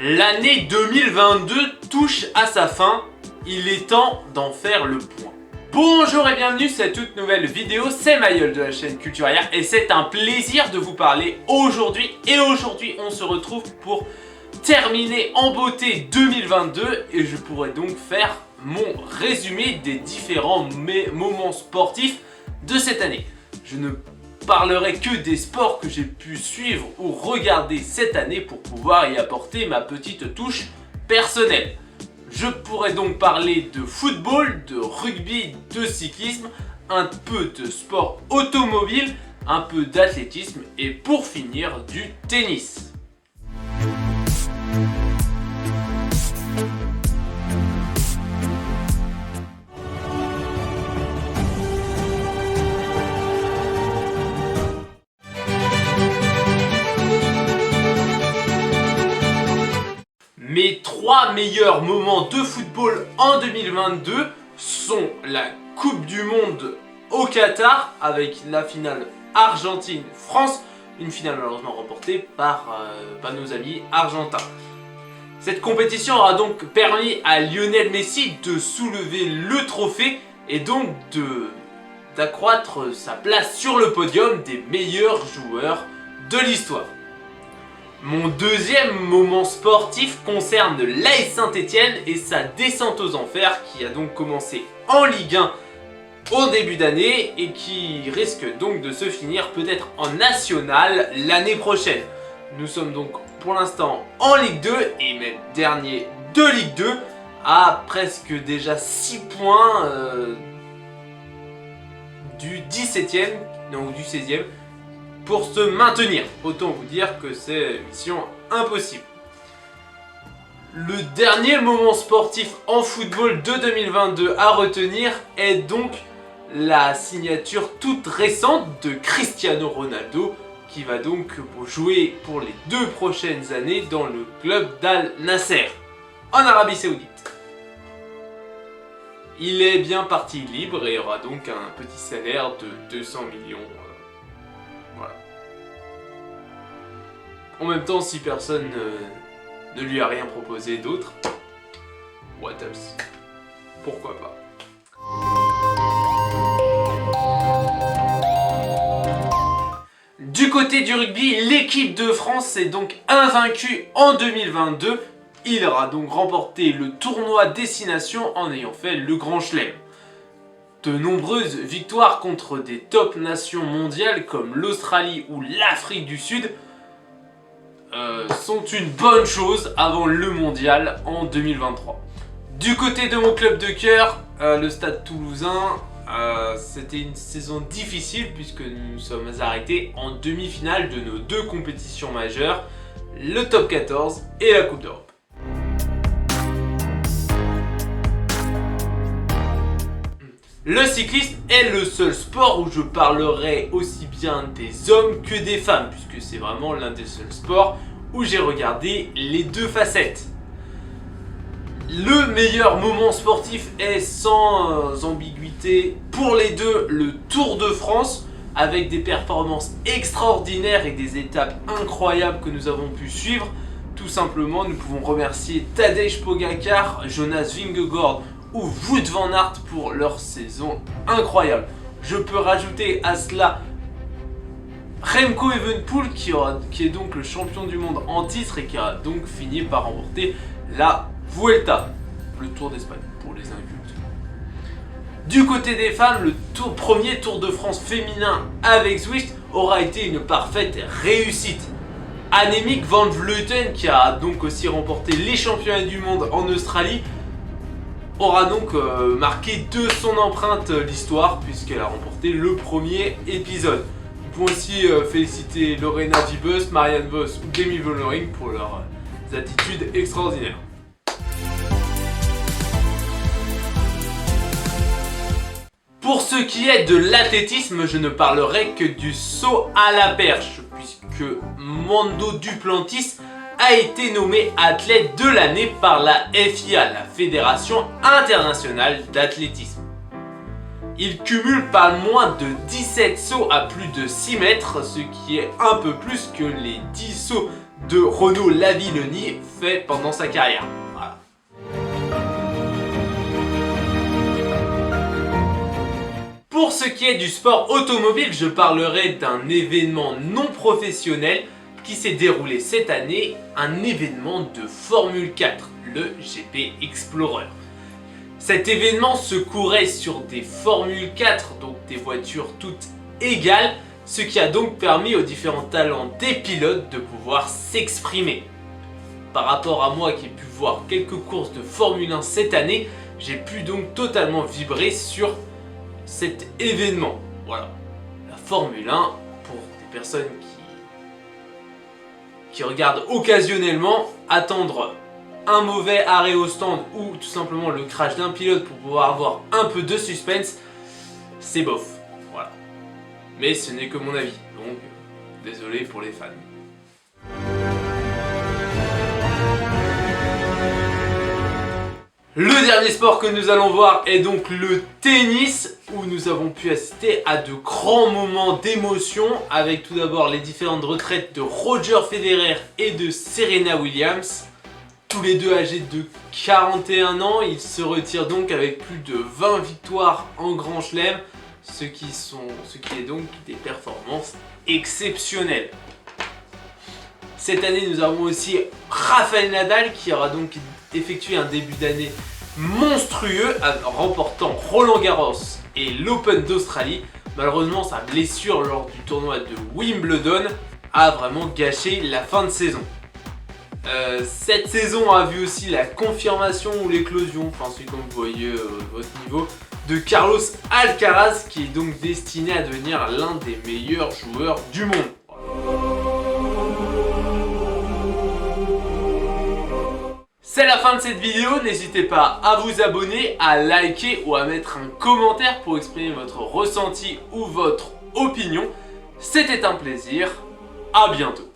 L'année 2022 touche à sa fin, il est temps d'en faire le point. Bonjour et bienvenue, c'est toute nouvelle vidéo, c'est Mayol de la chaîne Culturaria et c'est un plaisir de vous parler aujourd'hui. Et aujourd'hui on se retrouve pour terminer en beauté 2022 et je pourrais donc faire mon résumé des différents moments sportifs de cette année. Je ne parlerai que des sports que j'ai pu suivre ou regarder cette année pour pouvoir y apporter ma petite touche personnelle. Je pourrais donc parler de football, de rugby, de cyclisme, un peu de sport automobile, un peu d'athlétisme et pour finir du tennis. Mes 3 meilleurs moments de football en 2022 sont la Coupe du Monde au Qatar avec la finale Argentine-France, une finale malheureusement remportée par nos amis argentins. Cette compétition aura donc permis à Lionel Messi de soulever le trophée et donc d'accroître sa place sur le podium des meilleurs joueurs de l'histoire. Mon deuxième moment sportif concerne l'AS Saint-Étienne et sa descente aux enfers qui a donc commencé en Ligue 1 au début d'année et qui risque donc de se finir peut-être en National l'année prochaine. Nous sommes donc pour l'instant en Ligue 2 et même dernier de Ligue 2 à presque déjà 6 points du 17e, non du 16e. Pour se maintenir. Autant vous dire que c'est mission impossible. Le dernier moment sportif en football de 2022 à retenir est donc la signature toute récente de Cristiano Ronaldo qui va donc jouer pour les 2 prochaines années dans le club d'Al Nasser en Arabie Saoudite. Il est bien parti libre et aura donc un petit salaire de 200 millions. Voilà. En même temps, si personne ne lui a rien proposé d'autre, what else? Pourquoi pas? Du côté du rugby, l'équipe de France est donc invaincue en 2022. Il aura donc remporté le tournoi Destination en ayant fait le Grand Chelem. De nombreuses victoires contre des top nations mondiales comme l'Australie ou l'Afrique du Sud sont une bonne chose avant le mondial en 2023. Du côté de mon club de cœur, le Stade Toulousain, c'était une saison difficile puisque nous sommes arrêtés en demi-finale de nos 2 compétitions majeures, le Top 14 et la Coupe d'Europe. Le cyclisme est le seul sport où je parlerai aussi bien des hommes que des femmes, puisque c'est vraiment l'un des seuls sports où j'ai regardé les 2 facettes. Le meilleur moment sportif est sans ambiguïté pour les deux le Tour de France, avec des performances extraordinaires et des étapes incroyables que nous avons pu suivre. Tout simplement, nous pouvons remercier Tadej Pogačar, Jonas Vingegaard ou Wout van Aert pour leur saison incroyable. Je peux rajouter à cela Remco Evenepoel qui est donc le champion du monde en titre et qui a donc fini par remporter la Vuelta, le Tour d'Espagne pour les incultes. Du côté des femmes, le premier Tour de France féminin avec Zwift aura été une parfaite réussite. Annemiek van Vleuten, qui a donc aussi remporté les championnats du monde en Australie, aura donc marqué de son empreinte l'histoire puisqu'elle a remporté le premier épisode. Nous pouvons aussi féliciter Lorena Wiebes, Marianne Vos ou Demi Vollering pour leurs attitudes extraordinaires. Pour ce qui est de l'athlétisme, je ne parlerai que du saut à la perche puisque Mando Duplantis a été nommé athlète de l'année par la FIA, la Fédération Internationale d'Athlétisme. Il cumule pas moins de 17 sauts à plus de 6 mètres, ce qui est un peu plus que les 10 sauts de Renaud Lavillenie fait pendant sa carrière. Voilà. Pour ce qui est du sport automobile, je parlerai d'un événement non professionnel qui s'est déroulé cette année, un événement de Formule 4, le GP Explorer. Cet événement se courait sur des Formule 4, donc des voitures toutes égales, ce qui a donc permis aux différents talents des pilotes de pouvoir s'exprimer. Par rapport à moi qui ai pu voir quelques courses de Formule 1 cette année, j'ai pu donc totalement vibrer sur cet événement. Voilà, la Formule 1, pour des personnes qui regardent occasionnellement, attendre un mauvais arrêt au stand ou tout simplement le crash d'un pilote pour pouvoir avoir un peu de suspense, c'est bof. Voilà. Mais ce n'est que mon avis, donc désolé pour les fans. Le dernier sport que nous allons voir est donc le tennis, où nous avons pu assister à de grands moments d'émotion, avec tout d'abord les différentes retraites de Roger Federer et de Serena Williams. Tous les deux âgés de 41 ans, ils se retirent donc avec plus de 20 victoires en Grand Chelem, ce qui est donc des performances exceptionnelles. Cette année, nous avons aussi Rafael Nadal qui aura donc effectué un début d'année monstrueux en remportant Roland Garros et l'Open d'Australie. Malheureusement, sa blessure lors du tournoi de Wimbledon a vraiment gâché la fin de saison. Cette saison a vu aussi la confirmation ou l'éclosion, enfin c'est comme vous voyez votre niveau, de Carlos Alcaraz qui est donc destiné à devenir l'un des meilleurs joueurs du monde. C'est la fin de cette vidéo, n'hésitez pas à vous abonner, à liker ou à mettre un commentaire pour exprimer votre ressenti ou votre opinion. C'était un plaisir, à bientôt.